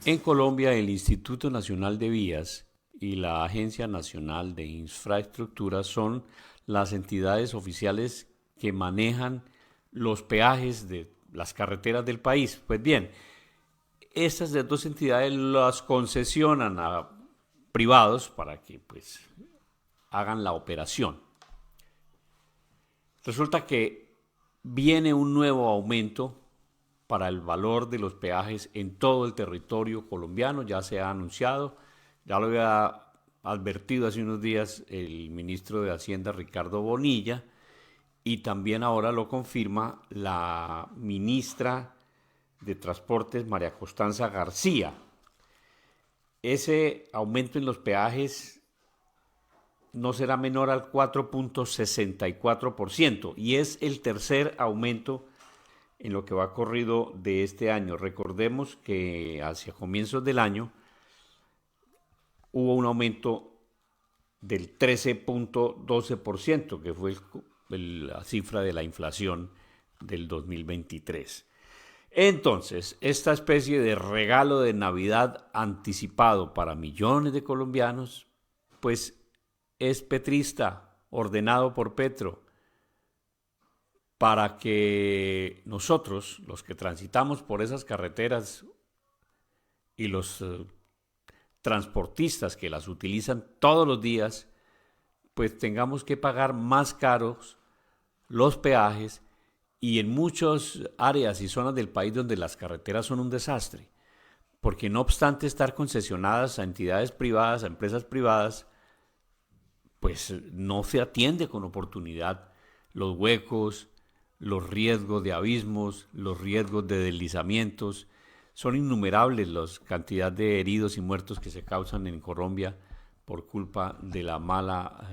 En Colombia, el Instituto Nacional de Vías y la Agencia Nacional de Infraestructura son las entidades oficiales que manejan los peajes de las carreteras del país. Pues bien, estas dos entidades las concesionan a privados para que pues hagan la operación. Resulta que viene un nuevo aumento para el valor de los peajes en todo el territorio colombiano, ya se ha anunciado, ya lo había advertido hace unos días el ministro de Hacienda Ricardo Bonilla, y también ahora lo confirma la ministra de Transportes María Constanza García. Ese aumento en los peajes no será menor al 4.64% y es el tercer aumento en lo que va corrido de este año. Recordemos que hacia comienzos del año hubo un aumento del 13.12%, que fue la cifra de la inflación del 2023. Entonces, esta especie de regalo de Navidad anticipado para millones de colombianos, pues es petrista, ordenado por Petro, para que nosotros, los que transitamos por esas carreteras y los transportistas que las utilizan todos los días, pues tengamos que pagar más caros los peajes, y en muchas áreas y zonas del país donde las carreteras son un desastre, porque no obstante estar concesionadas a entidades privadas, a empresas privadas, pues no se atiende con oportunidad los huecos, los riesgos de abismos, los riesgos de deslizamientos. Son innumerables las cantidades de heridos y muertos que se causan en Colombia por culpa de la mala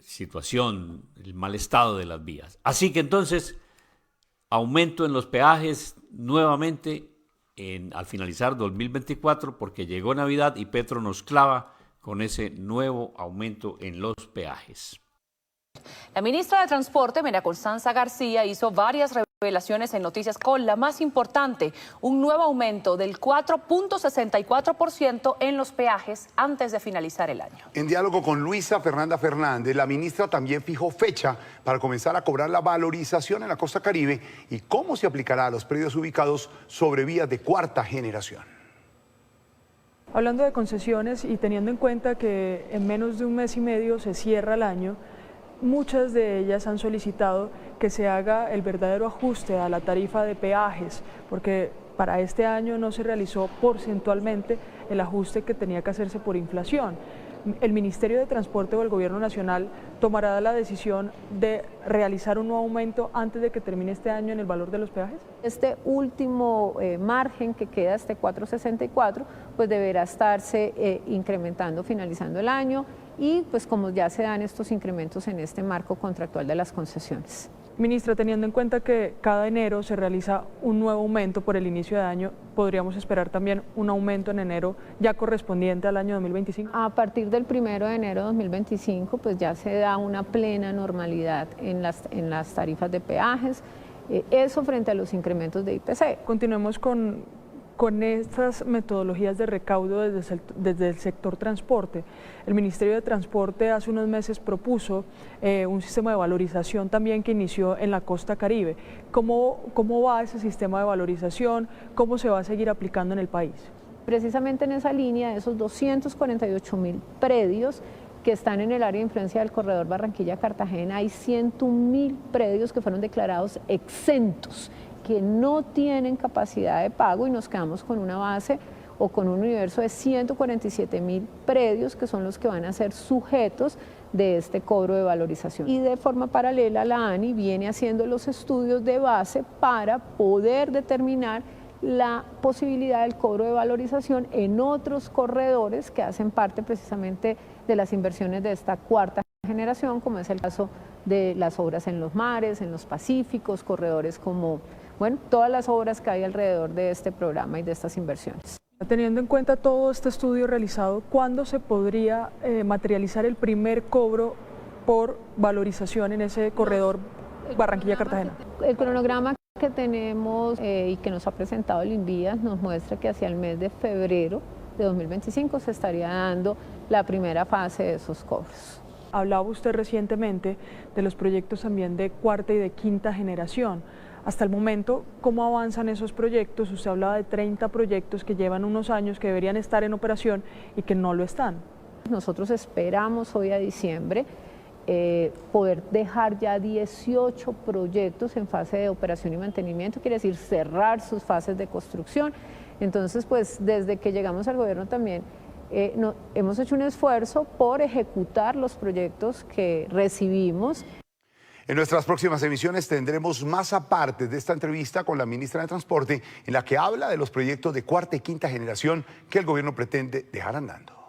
situación, el mal estado de las vías. Así que entonces, aumento en los peajes nuevamente al finalizar 2024, porque llegó Navidad y Petro nos clava con ese nuevo aumento en los peajes. La ministra de Transporte, María Constanza García, hizo varias revelaciones en Noticias con la más importante, un nuevo aumento del 4.64% en los peajes antes de finalizar el año. En diálogo con Luisa Fernanda Fernández, la ministra también fijó fecha para comenzar a cobrar la valorización en la costa Caribe y cómo se aplicará a los predios ubicados sobre vías de cuarta generación. Hablando de concesiones y teniendo en cuenta que en menos de un mes y medio se cierra el año, muchas de ellas han solicitado que se haga el verdadero ajuste a la tarifa de peajes, porque para este año no se realizó porcentualmente el ajuste que tenía que hacerse por inflación. El Ministerio de Transporte o el Gobierno Nacional tomará la decisión de realizar un nuevo aumento antes de que termine este año en el valor de los peajes. Este último margen que queda, este 4.64, pues deberá estarse incrementando finalizando el año y pues como ya se dan estos incrementos en este marco contractual de las concesiones. Ministra, teniendo en cuenta que cada enero se realiza un nuevo aumento por el inicio de año, ¿podríamos esperar también un aumento en enero ya correspondiente al año 2025? A partir del 1 de enero de 2025, pues ya se da una plena normalidad en las tarifas de peajes, eso frente a los incrementos de IPC. Continuemos con estas metodologías de recaudo desde el sector transporte. El Ministerio de Transporte hace unos meses propuso un sistema de valorización también que inició en la costa Caribe. ¿Cómo va ese sistema de valorización? ¿Cómo se va a seguir aplicando en el país? Precisamente en esa línea, de esos 248.000 predios que están en el área de influencia del corredor Barranquilla-Cartagena, hay 101.000 predios que fueron declarados exentos, que no tienen capacidad de pago, y nos quedamos con una base o con un universo de 147.000 predios que son los que van a ser sujetos de este cobro de valorización. Y de forma paralela la ANI viene haciendo los estudios de base para poder determinar la posibilidad del cobro de valorización en otros corredores que hacen parte precisamente de las inversiones de esta cuarta generación, como es el caso de las obras en los mares, en los pacíficos, corredores como, bueno, todas las obras que hay alrededor de este programa y de estas inversiones. Teniendo en cuenta todo este estudio realizado, ¿cuándo se podría materializar el primer cobro por valorización en ese corredor Barranquilla-Cartagena? El cronograma que tenemos y que nos ha presentado el INVIAS nos muestra que hacia el mes de febrero de 2025 se estaría dando la primera fase de esos cobros. Hablaba usted recientemente de los proyectos también de cuarta y de quinta generación. Hasta el momento, ¿cómo avanzan esos proyectos? Usted hablaba de 30 proyectos que llevan unos años, que deberían estar en operación y que no lo están. Nosotros esperamos hoy a diciembre poder dejar ya 18 proyectos en fase de operación y mantenimiento, quiere decir cerrar sus fases de construcción. Entonces, pues desde que llegamos al gobierno también hemos hecho un esfuerzo por ejecutar los proyectos que recibimos. En nuestras próximas emisiones tendremos más apartes de esta entrevista con la ministra de Transporte, en la que habla de los proyectos de cuarta y quinta generación que el gobierno pretende dejar andando.